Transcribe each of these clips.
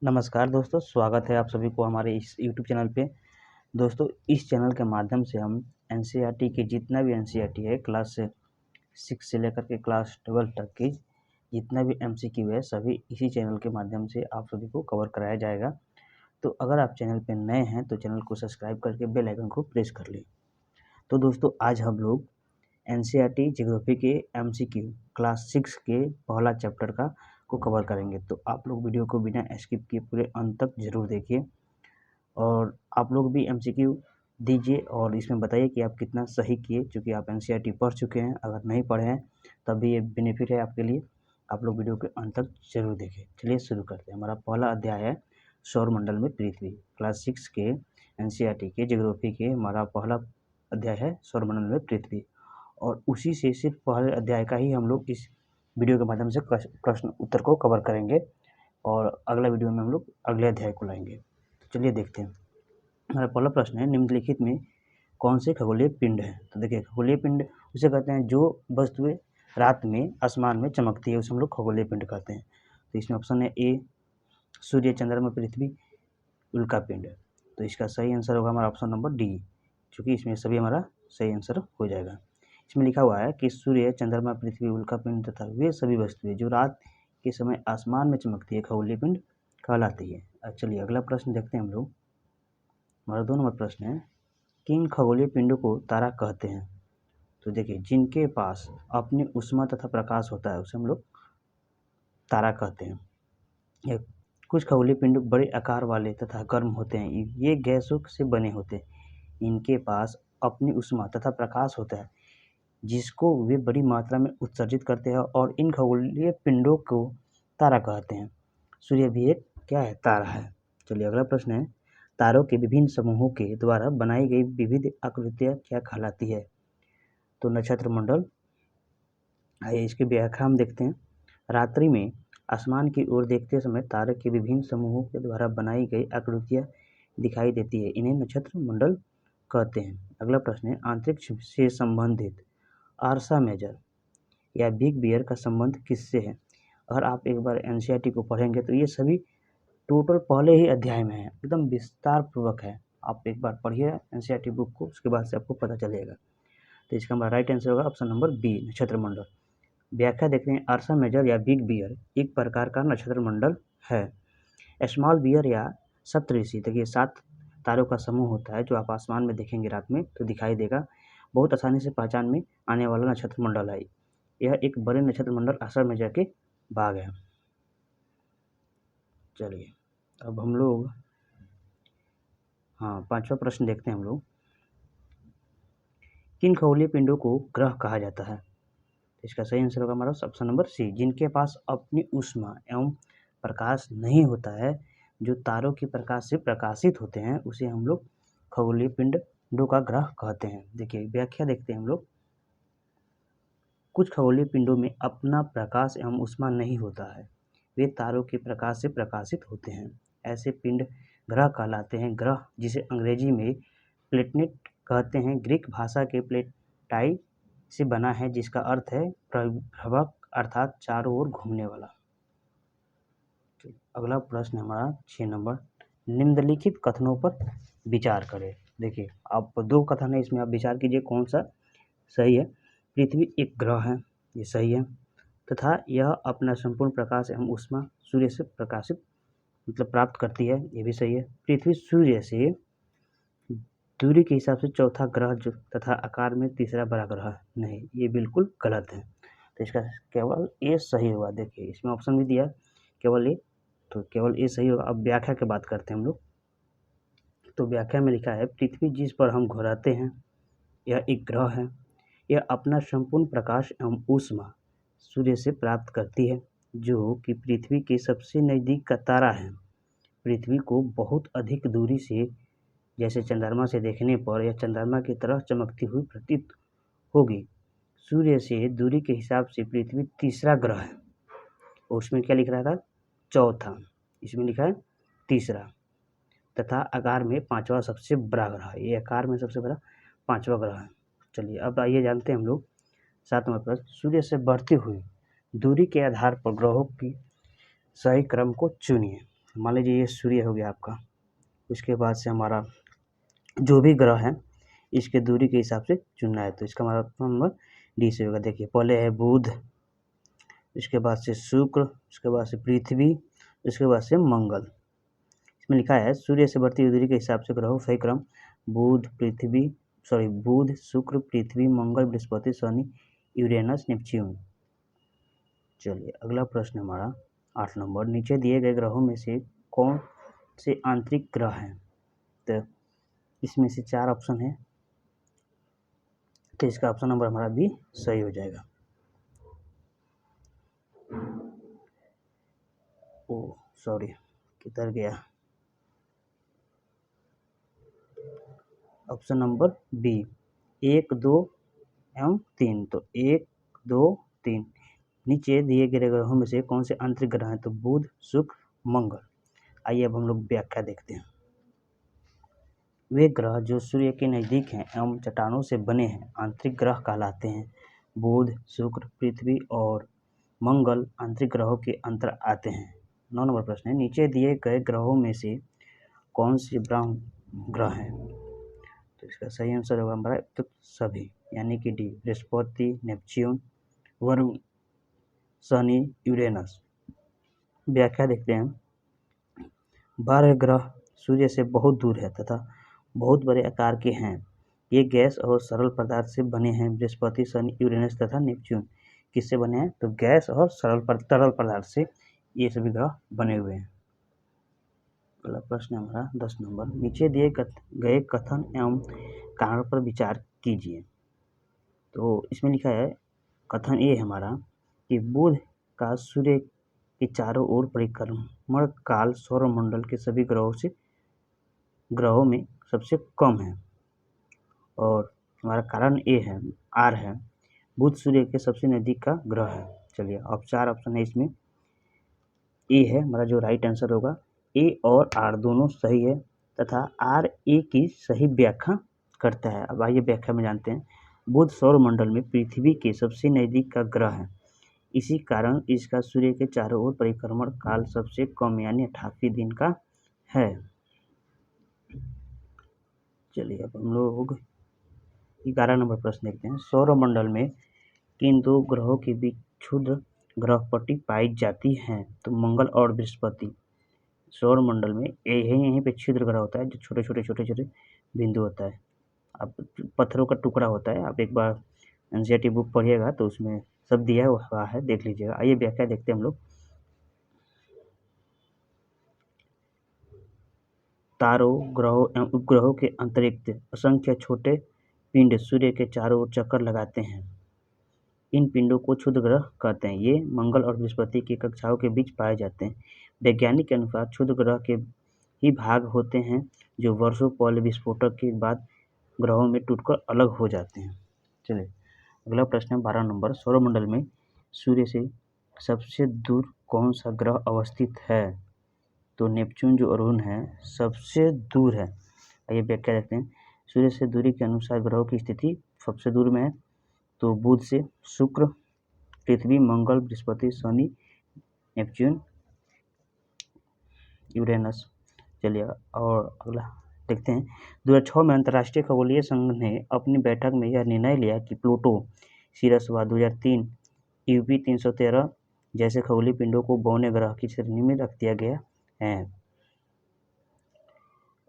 नमस्कार दोस्तों, स्वागत है आप सभी को हमारे इस यूट्यूब चैनल पे। दोस्तों, इस चैनल के माध्यम से हम एनसीईआरटी की जितना भी एनसीईआरटी है क्लास 6 से लेकर के क्लास 12 तक की जितना भी एमसीक्यू है सभी इसी चैनल के माध्यम से आप सभी को कवर कराया जाएगा। तो अगर आप चैनल पे नए हैं तो चैनल को सब्सक्राइब करके बेल आइकन को प्रेस कर लें। तो दोस्तों, आज हम लोग एनसीईआरटी ज्योग्राफी के एमसीक्यू क्लास 6 के पहला चैप्टर को कवर करेंगे। तो आप लोग वीडियो को बिना स्किप किए पूरे अंत तक ज़रूर देखिए और आप लोग भी एमसीक्यू दीजिए और इसमें बताइए कि आप कितना सही किए, क्योंकि आप एनसीईआरटी पढ़ चुके हैं। अगर नहीं पढ़े हैं तब भी ये बेनिफिट है आपके लिए। आप लोग वीडियो के अंत तक जरूर देखें। चलिए शुरू करते हैं। हमारा पहला अध्याय है सौरमंडल में पृथ्वी। क्लास 6 के एनसीईआरटी के ज्योग्राफी के हमारा पहला अध्याय है सौरमंडल में पृथ्वी, और उसी से सिर्फ पहले अध्याय का ही हम लोग इस वीडियो के माध्यम से प्रश्न उत्तर को कवर करेंगे और अगला वीडियो में हम लोग अगले अध्याय को लाएंगे। तो चलिए देखते हैं। हमारा पहला प्रश्न है, निम्नलिखित में कौन से खगोलीय पिंड है? तो देखिए, खगोलीय पिंड उसे कहते हैं जो वस्तुएं रात में आसमान में चमकती है, उसे हम लोग खगोलीय पिंड कहते हैं। तो इसमें ऑप्शन है ए सूर्य, चंद्रमा, पृथ्वी, उल्का पिंड। तो इसका सही आंसर होगा हमारा ऑप्शन नंबर डी, क्योंकि इसमें सभी हमारा सही आंसर हो जाएगा। इसमें लिखा हुआ है कि सूर्य, चंद्रमा, पृथ्वी, उल्का पिंड तथा वे सभी वस्तुएं जो रात के समय आसमान में चमकती है खगोलीय पिंड कहलाती है। अब चलिए अगला प्रश्न देखते हैं हम लोग। हमारा 2 नंबर प्रश्न है, किन खगोलीय पिंडों को तारा कहते हैं? तो देखिए, जिनके पास अपनी ऊष्मा तथा प्रकाश होता है उसे हम लोग तारा कहते हैं। ये कुछ खगोलीय पिंड बड़े आकार वाले तथा गर्म होते हैं। ये गैसों से बने होते हैं। इनके पास अपनी ऊष्मा तथा प्रकाश होता है जिसको वे बड़ी मात्रा में उत्सर्जित करते हैं, और इन खगोलीय पिंडों को तारा कहते हैं। सूर्य भी एक क्या है? तारा है। चलिए अगला प्रश्न है, तारों के विभिन्न समूहों के द्वारा बनाई गई विविध आकृतियाँ क्या कहलाती है? तो नक्षत्र मंडल। आइए इसकी व्याख्या हम देखते हैं। रात्रि में आसमान की ओर देखते समय तारे के विभिन्न समूहों के द्वारा बनाई गई आकृतियाँ दिखाई देती है, इन्हें नक्षत्र मंडल कहते हैं। अगला प्रश्न है, अंतरिक्ष से संबंधित आर्सा मेजर या बिग बियर का संबंध किससे है? अगर आप एक बार एनसीईआरटी को पढ़ेंगे तो ये सभी टोटल पहले ही अध्याय में है, एकदम विस्तार पूर्वक है। आप एक बार पढ़िए एनसीईआरटी बुक को, उसके बाद से आपको पता चलेगा। तो इसका हमारा राइट आंसर होगा ऑप्शन नंबर बी, नक्षत्र मंडल। व्याख्या देखते हैं। आर्सा मेजर या बिग बियर एक प्रकार का नक्षत्र मंडल है। स्मॉल बियर या सप्तऋषि, देखिए 7 तारों का समूह होता है जो आप आसमान में देखेंगे रात में तो दिखाई देगा। बहुत आसानी से पहचान में आने वाला नक्षत्र मंडल है। यह एक बड़े नक्षत्र मंडल आर्सा मेजर के भाग है। चलिए अब हम लोग 5वां प्रश्न देखते हैं हम लोग। किन खगोलीय पिंडों को ग्रह कहा जाता है? इसका सही आंसर होगा हमारा ऑप्शन नंबर सी, जिनके पास अपनी ऊष्मा एवं प्रकाश नहीं होता है, जो तारों के प्रकाश से प्रकाशित होते हैं, उसे हम लोग खगोलीय पिंडों का ग्रह कहते हैं। देखिए व्याख्या देखते हैं हम लोग। कुछ खगोलीय पिंडों में अपना प्रकाश एवं ऊष्मा नहीं होता है, वे तारों के प्रकाश से प्रकाशित होते हैं। ऐसे पिंड ग्रह कहलाते हैं। ग्रह, जिसे अंग्रेजी में प्लेनेट कहते हैं, ग्रीक भाषा के प्लेटाई से बना है, जिसका अर्थ है प्रभक, अर्थात चारों ओर घूमने वाला। अगला प्रश्न हमारा 6 नंबर, निम्नलिखित कथनों पर विचार करें। देखिए आप 2 कथन है, इसमें आप विचार कीजिए कौन सा सही है। पृथ्वी एक ग्रह है, ये सही है, तथा यह अपना संपूर्ण प्रकाश एवं ऊष्मा सूर्य से प्रकाशित प्राप्त करती है, ये भी सही है। पृथ्वी सूर्य से दूरी के हिसाब से चौथा ग्रह जो तथा आकार में तीसरा बड़ा ग्रह नहीं, ये बिल्कुल गलत है। तो इसका केवल ए सही होगा। देखिए इसमें ऑप्शन भी दिया केवल ए, तो केवल ए सही होगा। अब व्याख्या की बात करते हैं हम लोग। तो व्याख्या में लिखा है, पृथ्वी जिस पर हम घुराते हैं यह एक ग्रह है। यह अपना संपूर्ण प्रकाश एवं ऊष्मा सूर्य से प्राप्त करती है, जो कि पृथ्वी के सबसे नज़दीक का तारा है। पृथ्वी को बहुत अधिक दूरी से, जैसे चंद्रमा से देखने पर यह चंद्रमा की तरह चमकती हुई प्रतीत होगी। सूर्य से दूरी के हिसाब से पृथ्वी तीसरा ग्रह है। और उसमें क्या लिख रहा था? चौथा। इसमें लिखा है तीसरा, तथा आकार में 5वां सबसे बड़ा ग्रह है। ये आकार में सबसे बड़ा 5वां ग्रह है। चलिए अब आइए जानते हैं हम लोग 7वां प्रश्न, सूर्य से बढ़ती हुई दूरी के आधार पर ग्रहों की सही क्रम को चुनिए। मान लीजिए ये सूर्य हो गया आपका, उसके बाद से हमारा जो भी ग्रह है इसके दूरी के हिसाब से चुनना है। तो इसका हमारा नंबर डी से होगा। देखिए पहले है बुध, इसके बाद से शुक्र, उसके बाद से पृथ्वी, उसके बाद से मंगल। इसमें लिखा है सूर्य से बढ़ती हुई दूरी के हिसाब से ग्रहों सही क्रम बुध शुक्र पृथ्वी मंगल बृहस्पति शनि यूरेनस नेपच्यून। चलिए अगला प्रश्न हमारा 8 नंबर, नीचे दिए गए ग्रहों में से कौन से आंतरिक ग्रह हैं? तो इसमें से 4 ऑप्शन है, तो इसका ऑप्शन नंबर हमारा बी सही हो जाएगा। ओ सॉरी, किधर गया? ऑप्शन नंबर बी 1 2 एवं 3। तो 1 2 3 नीचे दिए गए ग्रहों में से कौन से आंतरिक ग्रह हैं? तो बुध शुक्र मंगल। आइए अब हम लोग व्याख्या देखते हैं। वे ग्रह जो सूर्य के नज़दीक हैं एवं चट्टानों से बने हैं आंतरिक ग्रह कहलाते हैं। बुध शुक्र पृथ्वी और मंगल आंतरिक ग्रहों के अंतर आते हैं। 9 नंबर प्रश्न है, नीचे दिए गए ग्रहों में से कौन से ब्रह्म ग्रह हैं? तो इसका सही आंसर होगा हमारा तो सभी, यानी कि D Brihaspati Neptune Varun Shani Uranus. व्याख्या देखते हैं। 12 ग्रह सूर्य से बहुत दूर है तथा बहुत बड़े आकार के हैं। ये गैस और सरल पदार्थ से बने हैं। बृहस्पति शनि यूरेनस तथा नेपच्यून किससे बने हैं? तो गैस और तरल पदार्थ से ये सभी ग्रह बने हुए हैं। अगला प्रश्न हमारा 10 नंबर, नीचे दिए गए कथन एवं कारण पर विचार कीजिए। तो इसमें लिखा है कथन ये हमारा कि बुध का सूर्य के चारों ओर परिक्रमण काल सौरमंडल के सभी ग्रहों में सबसे कम है। और हमारा कारण ए है, आर है, बुध सूर्य के सबसे नज़दीक का ग्रह है। चलिए अब 4 ऑप्शन है, इसमें ए है हमारा जो राइट आंसर होगा। ए और आर दोनों सही है तथा आर ए की सही व्याख्या करता है। अब आइए व्याख्या में जानते हैं। बुध सौरमंडल में पृथ्वी के सबसे नज़दीक का ग्रह है, इसी कारण इसका सूर्य के चारों ओर परिक्रमण काल सबसे कम यानी 88 दिन का है। चलिए अब हम लोग 11 नंबर प्रश्न देखते हैं। सौरमंडल में किन 2 ग्रहों के बीच क्षुद्र ग्रह पट्टी पाई जाती है? तो मंगल और बृहस्पति। सौरमंडल में यहीं पे क्षुद्र ग्रह होता है, जो छोटे छोटे बिंदु होता है। अब पत्थरों का टुकड़ा होता है। आप एक बार एनसीईआरटी बुक पढ़िएगा तो उसमें सब दिया हुआ है, देख लीजिएगा। आइए व्याख्या देखते हैं हम लोग। तारों ग्रहों एवं उपग्रहों के अतिरिक्त असंख्य छोटे पिंड सूर्य के चारों ओर चक्कर लगाते हैं। इन पिंडों को क्षुद्र ग्रह कहते हैं। ये मंगल और बृहस्पति की कक्षाओं के बीच पाए जाते हैं। वैज्ञानिक के अनुसार क्षुद्र ग्रह के ही भाग होते हैं जो वर्षों पहले विस्फोटक के बाद ग्रहों में टूटकर अलग हो जाते हैं। चलिए अगला प्रश्न है 12 नंबर, सौरमंडल में सूर्य से सबसे दूर कौन सा ग्रह अवस्थित है? तो नेपच्यून जो अरुण है सबसे दूर है। आइए व्याख्या देखते हैं। सूर्य से दूरी के अनुसार ग्रहों की स्थिति सबसे दूर में है तो बुध से शुक्र पृथ्वी मंगल बृहस्पति शनि नेपच्यून यूरेनस। चलिए और अगला देखते हैं। 2006 में अंतर्राष्ट्रीय खगोलीय संघ ने अपनी बैठक में यह निर्णय लिया कि प्लूटो, सीरियस व 2003 यूपी 313 जैसे खगोलीय पिंडों को बौने ग्रह की श्रेणी में रख दिया गया है।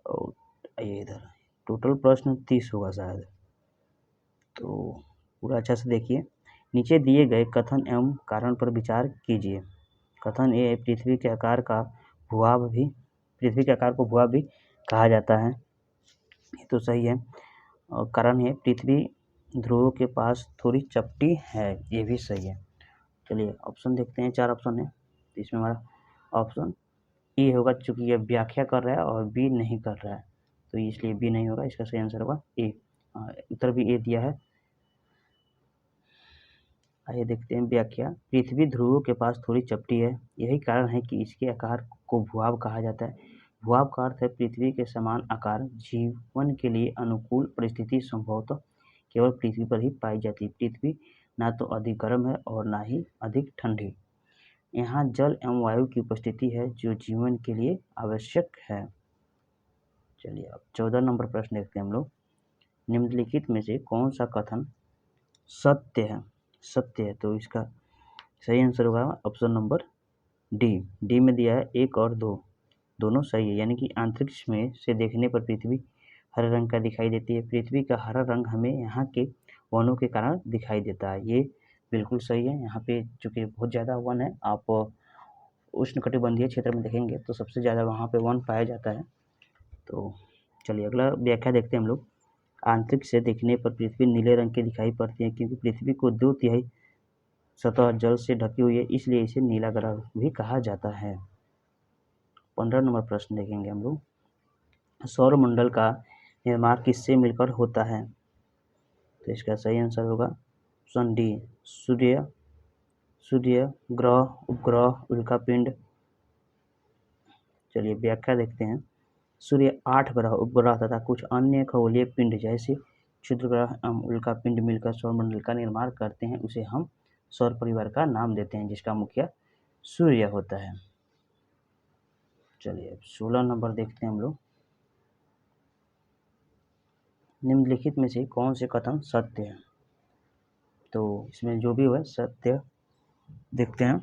और आइए इधर, टोटल प्रश्न 30 होगा शायद, तो पूरा अच्छा से देखिए। नीचे दिए गए कथन एवं कारण पर विचार कीजिए। कथन ए, पृथ्वी के आकार को भूभाग भी कहा जाता है, ये तो सही है। और कारण है पृथ्वी ध्रुवों के पास थोड़ी चपटी है, ये भी सही है। चलिए ऑप्शन देखते हैं, 4 ऑप्शन है, तो इसमें हमारा ऑप्शन ए होगा, चूँकि ये व्याख्या कर रहा है और बी नहीं कर रहा है तो इसलिए बी नहीं होगा। इसका सही आंसर होगा ए। उत्तर भी ए दिया है। आइए देखते हैं व्याख्या। पृथ्वी ध्रुवों के पास थोड़ी चपटी है, यही कारण है कि इसके आकार को भूभाग कहा जाता है। भूभाग का अर्थ है पृथ्वी के समान आकार। जीवन के लिए अनुकूल परिस्थिति संभवतः केवल पृथ्वी पर ही पाई जाती है। पृथ्वी ना तो अधिक गर्म है और ना ही अधिक ठंडी। यहाँ जल एवं वायु की उपस्थिति है जो जीवन के लिए आवश्यक है। चलिए अब 14 नंबर प्रश्न देखते हैं हम लोग। निम्नलिखित में से कौन सा कथन सत्य है? सत्य है तो इसका सही आंसर होगा ऑप्शन नंबर डी। डी में दिया है 1 और 2 दोनों सही है, यानी कि अंतरिक्ष में से देखने पर पृथ्वी हरे रंग का दिखाई देती है। पृथ्वी का हरा रंग हमें यहाँ के वनों के कारण दिखाई देता है। ये बिल्कुल सही है। यहाँ पे चूँकि बहुत ज़्यादा वन है, आप उष्णकटिबंधीय क्षेत्र में देखेंगे तो सबसे ज़्यादा वहाँ पे वन पाया जाता है। तो चलिए अगला व्याख्या देखते हैं हम लोग। आंतरिक से देखने पर पृथ्वी नीले रंग की दिखाई पड़ती है क्योंकि पृथ्वी को 2/3 सतह जल से ढकी हुई है, इसलिए इसे नीला ग्रह भी कहा जाता है। 15 नंबर प्रश्न देखेंगे हम लोग। सौरमंडल का निर्माण किससे मिलकर होता है? तो इसका सही आंसर होगा ऑप्शन डी। सूर्य, ग्रह, उपग्रह, उल्कापिंड। चलिए व्याख्या देखते हैं। सूर्य, 8 ग्रह, उपग्रह तथा कुछ अन्य खगोलीय पिंड जैसे क्षुद्र ग्रह एवं उल्कापिंड मिलकर सौरमंडल का निर्माण करते हैं। उसे हम सौर परिवार का नाम देते हैं, जिसका मुखिया सूर्य होता है। चलिए 16 नंबर देखते हैं हम लोग। निम्नलिखित में से कौन से कथन सत्य है? तो इसमें जो भी हो सत्य देखते हैं।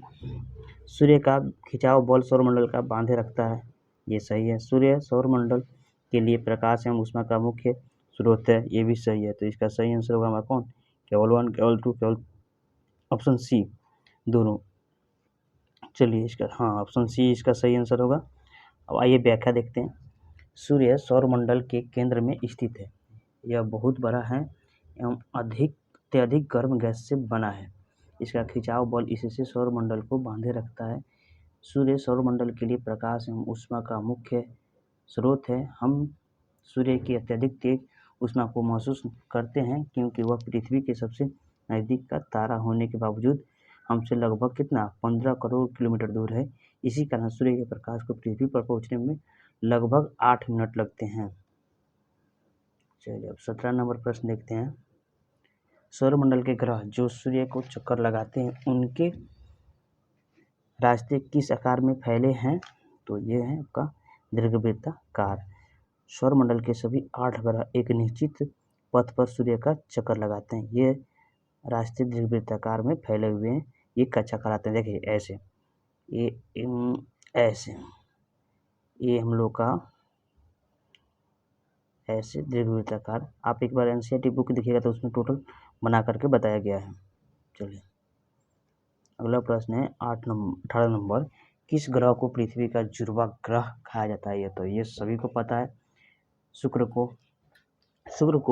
सूर्य का खिंचाव बल सौरमंडल का बांधे रखता है, ये सही है। सूर्य सौरमंडल के लिए प्रकाश एवं ऊष्मा का मुख्य स्रोत है, ये भी सही है। तो इसका सही आंसर होगा हमारा कौन? केवल 1, केवल 2, केवल ऑप्शन सी दोनों। चलिए इसका ऑप्शन सी इसका सही आंसर होगा। अब आइए व्याख्या देखते हैं। सूर्य सौरमंडल के केंद्र में स्थित है। यह बहुत बड़ा है एवं अत्यधिक गर्म गैस से बना है। इसका खिंचाव बल इससे सौरमंडल को बांधे रखता है। सूर्य सौरमंडल के लिए प्रकाश एवं ऊष्मा का मुख्य स्रोत है। हम सूर्य की अत्यधिक तेज ऊष्मा को महसूस करते हैं क्योंकि वह पृथ्वी के सबसे नज़दीक का तारा होने के बावजूद हमसे लगभग 15 करोड़ किलोमीटर दूर है। इसी कारण सूर्य के प्रकाश को पृथ्वी पर पहुंचने में लगभग 8 मिनट लगते हैं। चलिए अब 17 नंबर प्रश्न देखते हैं। सौरमंडल के ग्रह जो सूर्य को चक्कर लगाते हैं उनके रास्ते किस आकार में फैले हैं? तो ये है आपका दीर्घवृत्ताकार। सौरमंडल के सभी 8 ग्रह एक निश्चित पथ पर सूर्य का चक्कर लगाते हैं। ये रास्ते दीर्घवृत्ताकार में फैले हुए हैं। ये कक्षा कराते हैं, देखिए ऐसे, ये ऐसे, ये हम लोग का ऐसे दीर्घवृत्ताकार। आप एक बार एनसीईआरटी बुक देखिएगा तो उसमें टोटल बना करके बताया गया है। चलिए अगला प्रश्न है 18 नंबर। किस ग्रह को पृथ्वी का जुड़वा ग्रह कहा जाता है? ये सभी को पता है। शुक्र को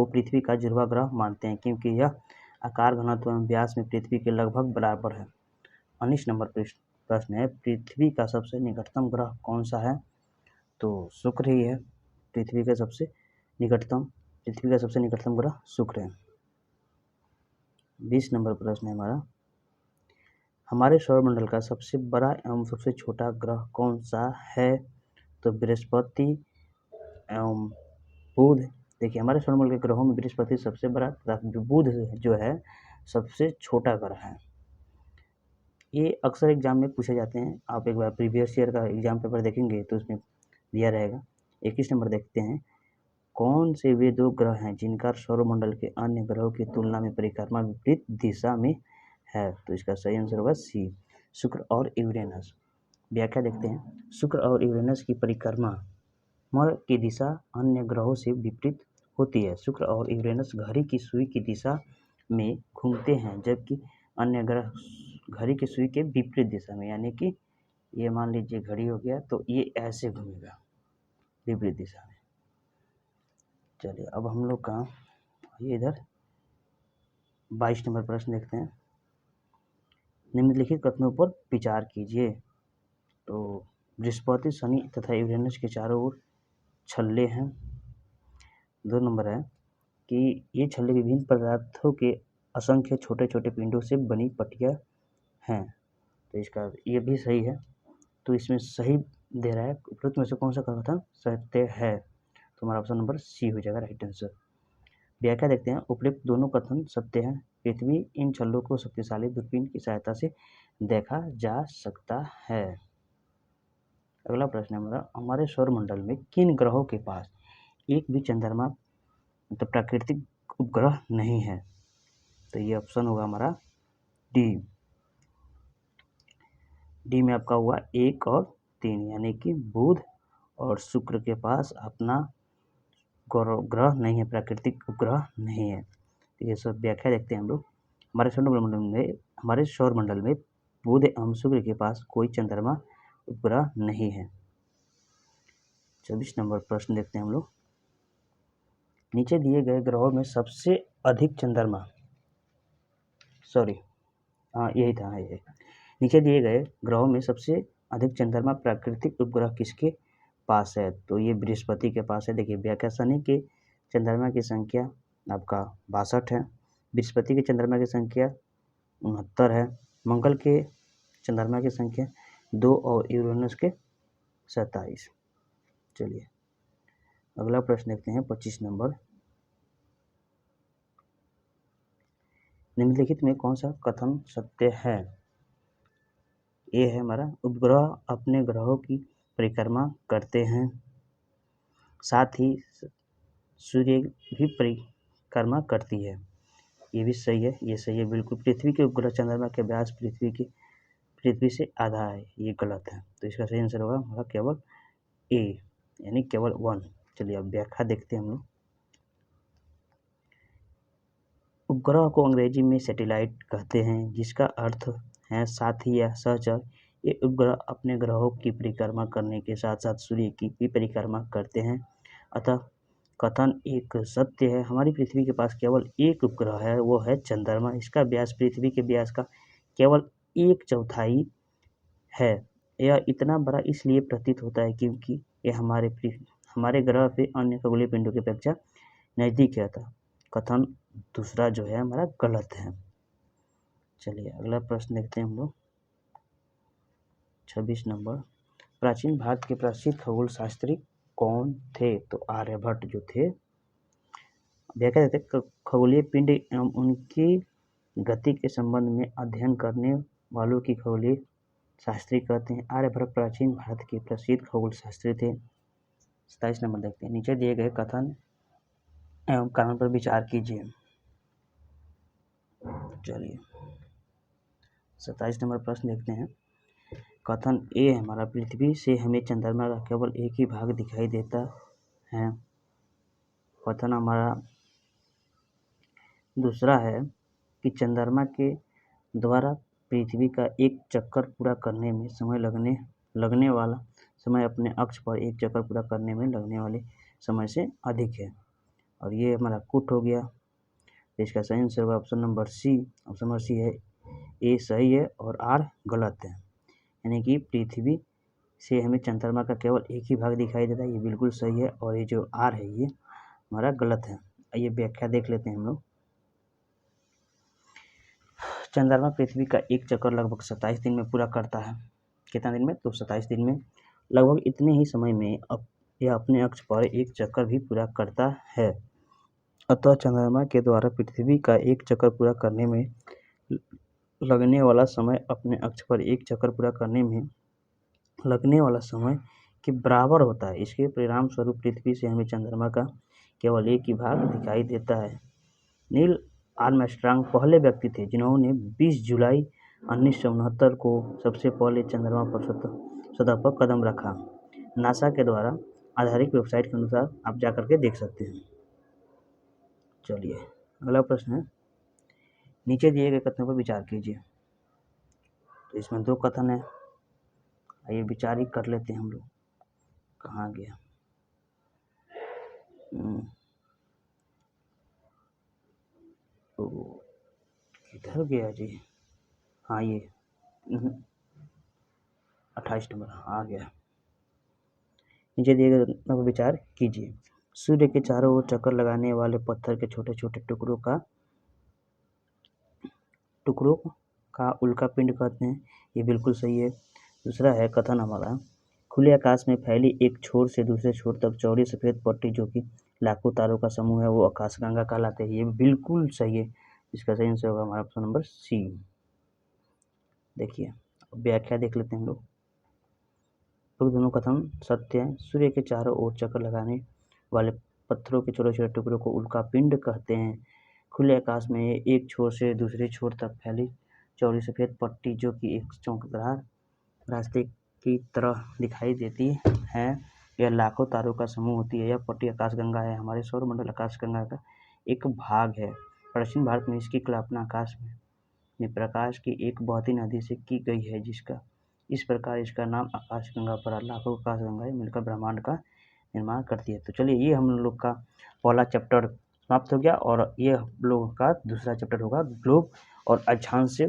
पृथ्वी का जुड़वा ग्रह मानते हैं क्योंकि यह आकार, घनत्व एवं व्यास में पृथ्वी के लगभग बराबर है। 19 नंबर प्रश्न है। पृथ्वी का सबसे निकटतम ग्रह कौन सा है? तो शुक्र ही है। पृथ्वी का सबसे निकटतम ग्रह शुक्र है। 20 नंबर प्रश्न है हमारा। हमारे सौरमंडल का सबसे बड़ा एवं सबसे छोटा ग्रह कौन सा है? तो बृहस्पति एवं बुध। देखिए हमारे सौरमंडल के ग्रहों में बृहस्पति सबसे बड़ा तथा बुध जो है सबसे छोटा ग्रह है। ये अक्सर एग्जाम में पूछे जाते हैं। आप एक बार प्रीवियस ईयर का एग्जाम पेपर देखेंगे तो उसमें दिया रहेगा। 21 नंबर देखते हैं। कौन से वे 2 ग्रह हैं जिनका सौरमंडल के अन्य ग्रहों की तुलना में परिक्रमा विपरीत दिशा में है? तो इसका सही आंसर होगा सी, शुक्र और यूरेनस। व्याख्या देखते हैं। शुक्र और यूरेनस की परिक्रमा की दिशा अन्य ग्रहों से विपरीत होती है। शुक्र और यूरेनस घड़ी की सुई की दिशा में घूमते हैं, जबकि अन्य ग्रह घड़ी की सुई के विपरीत दिशा में, यानी कि ये मान लीजिए घड़ी हो गया तो ये ऐसे घूमेगा विपरीत दिशा में। चलिए अब हम लोग का ये इधर 22 नंबर प्रश्न देखते हैं। निम्नलिखित कथनों पर विचार कीजिए। तो बृहस्पति, शनि तथा यूरेनस के चारों ओर छल्ले हैं। 2 नंबर है कि ये छल्ले विभिन्न पदार्थों के असंख्य छोटे छोटे पिंडों से बनी पट्टियाँ हैं। तो इसका ये भी सही है। तो इसमें सही दे रहा है। उपरोक्त में से कौन सा कथन सत्य है? तो हमारा ऑप्शन नंबर सी हो जाएगा राइट आंसर। व्याख्या देखते हैं। उपरोक्त दोनों कथन सत्य हैं पृथ्वी इन छल्लों को शक्तिशाली दूरबीन की सहायता से देखा जा सकता है। अगला प्रश्न है हमारा, हमारे सौरमंडल में किन ग्रहों के पास एक भी चंद्रमा तो प्राकृतिक उपग्रह नहीं है? तो ये ऑप्शन होगा हमारा डी में आपका हुआ 1 और 3, यानी कि बुध और शुक्र के पास अपना ग्रह नहीं है, प्राकृतिक उपग्रह नहीं है। तो ये सब व्याख्या देखते हैं हम लोग। हमारे सौरमंडल में बुध एवं शुक्र के पास कोई चंद्रमा उपग्रह नहीं है। 24 नंबर प्रश्न देखते हैं हम लोग। नीचे दिए गए ग्रहों में सबसे अधिक चंद्रमा, ये नीचे दिए गए ग्रहों में सबसे अधिक चंद्रमा प्राकृतिक उपग्रह किसके पास है? तो ये बृहस्पति के पास है। देखिए, व्याख्या शनि के चंद्रमा की संख्या आपका 62 है, बृहस्पति के चंद्रमा की संख्या 69 है, मंगल के चंद्रमा की संख्या 2 और यूरेनस के 27। चलिए अगला प्रश्न देखते हैं 25 नंबर। निम्नलिखित में कौन सा कथन सत्य है? ये है हमारा, उपग्रह अपने ग्रहों की परिक्रमा करते हैं, साथ ही सूर्य भी परिक्रमा करती है। ये भी सही है, ये सही है बिल्कुल। पृथ्वी के उपग्रह चंद्रमा के व्यास पृथ्वी से आधा है, ये गलत है। तो इसका सही आंसर होगा हमारा केवल ए, यानी केवल 1। चलिए अब व्याख्या देखते हैं हम लोग। उपग्रह को अंग्रेजी में सैटेलाइट कहते हैं, जिसका अर्थ है साथी या सहचर। ये उपग्रह अपने ग्रहों की परिक्रमा करने के साथ साथ सूर्य की भी परिक्रमा करते हैं। अतः कथन एक सत्य है। हमारी पृथ्वी के पास केवल एक उपग्रह है, वो है चंद्रमा। इसका व्यास पृथ्वी के व्यास का केवल 1/4 है। यह इतना बड़ा इसलिए प्रतीत होता है क्योंकि यह हमारे ग्रह पे अन्य खगोलीय पिंडों की अपेक्षा नज़दीक है। था कथन दूसरा जो है हमारा गलत है। चलिए अगला प्रश्न देखते हैं हम लोग। 26 नंबर, प्राचीन भारत के प्रसिद्ध खगोल शास्त्री कौन थे? तो आर्यभट्ट जो थे। व्याख्या देते, खगोलीय पिंड एवं उनकी गति के संबंध में अध्ययन करने वालों की खगोलीय शास्त्री कहते हैं। आर्यभट्ट प्राचीन भारत के प्रसिद्ध खगोल शास्त्री थे। 27 नंबर देखते हैं। नीचे दिए गए कथन एवं कारण पर विचार कीजिए। चलिए 27 नंबर प्रश्न देखते हैं। कथन ए हमारा, पृथ्वी से हमें चंद्रमा का केवल एक ही भाग दिखाई देता है। कथन हमारा दूसरा है कि चंद्रमा के द्वारा पृथ्वी का एक चक्कर पूरा करने में लगने वाला समय अपने अक्ष पर एक चक्कर पूरा करने में लगने वाले समय से अधिक है। और ये हमारा कुट हो गया। इसका सही आंसर होगा option number C. Option number C है, ए सही है और आर गलत है। यानी कि पृथ्वी से हमें चंद्रमा का केवल एक ही भाग दिखाई देता है, ये बिल्कुल सही है। और ये जो आर है ये हमारा गलत है। ये व्याख्या देख लेते हैं हम लोग। चंद्रमा पृथ्वी का एक चक्कर लगभग 27 दिन में पूरा करता है। कितना दिन में? तो 27 दिन में। लगभग इतने ही समय में यह अपने अक्ष पर एक चक्कर भी पूरा करता है। अतः चंद्रमा के द्वारा पृथ्वी का एक चक्कर पूरा करने में लगने वाला समय अपने अक्ष पर एक चक्कर पूरा करने में लगने वाला समय के बराबर होता है। इसके परिणाम स्वरूप पृथ्वी से हमें चंद्रमा का केवल एक ही भाग दिखाई देता है। नील आर्मस्ट्रांग पहले व्यक्ति थे जिन्होंने 20 जुलाई 1969 को सबसे पहले चंद्रमा पर सतह पर कदम रखा। नासा के द्वारा आधारित वेबसाइट के अनुसार आप जा करके देख सकते हैं। चलिए अगला प्रश्न है, नीचे दिए गए कथनों पर विचार कीजिए। तो इसमें 2 कथन है, आइए विचार ही कर लेते हैं हम लोग। कहाँ गया? तो किधर गया जी? हाँ ये 28 नंबर आ गया। नीचे दिए गए कथनों पर विचार कीजिए। सूर्य के चारों ओर चक्कर लगाने वाले पत्थर के छोटे छोटे टुकड़ों का उल्का पिंड कहते हैं। ये बिल्कुल सही है। दूसरा है कथन हमारा, खुले आकाश में फैली एक छोर से दूसरे छोर तक चौड़ी सफ़ेद पट्टी जो कि लाखों तारों का समूह है, वो आकाशगंगा कहलाते हैं। ये बिल्कुल सही है। इसका सही आंसर होगा हमारा ऑप्शन नंबर सी। देखिए व्याख्या देख लेते हैं हम लोग। तो दोनों कथन सत्य है। सूर्य के चारों ओर चक्कर लगाने वाले पत्थरों के छोटे छोटे टुकड़ों को उल्का पिंड कहते हैं। खुले आकाश में एक छोर से दूसरे छोर तक फैली चौड़ी सफेद पट्टी जो कि एक चमकदार रास्ते की तरह दिखाई देती है, यह लाखों तारों का समूह होती है। यह पट्टी आकाशगंगा है, हमारे सौरमंडल आकाशगंगा का एक भाग है। प्राचीन भारत में इसकी कल्पना आकाश में प्रकाश की एक बहती नदी से की गई है, जिसका इस प्रकार इसका नाम आकाशगंगा पड़ा। लाखों आकाशगंगाएं मिलकर ब्रह्मांड का निर्माण करती है। तो चलिए ये हम लोग का पहला चैप्टर समाप्त हो गया और ये हम लोगों का दूसरा चैप्टर होगा ग्लोब और अक्षांश से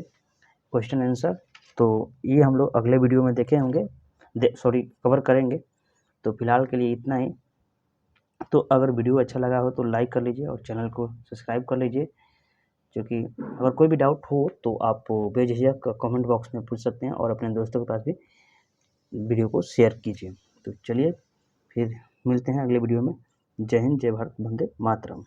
क्वेश्चन आंसर। तो ये हम लोग अगले वीडियो में देखे होंगे, कवर करेंगे। तो फिलहाल के लिए इतना ही। तो अगर वीडियो अच्छा लगा हो तो लाइक कर लीजिए और चैनल को सब्सक्राइब कर लीजिए, क्योंकि अगर कोई भी डाउट हो तो आप बेझिझक कमेंट बॉक्स में पूछ सकते हैं और अपने दोस्तों के पास भी वीडियो को शेयर कीजिए। तो चलिए फिर मिलते हैं अगले वीडियो में। जय हिंद, जय भारत, वंदे मातरम।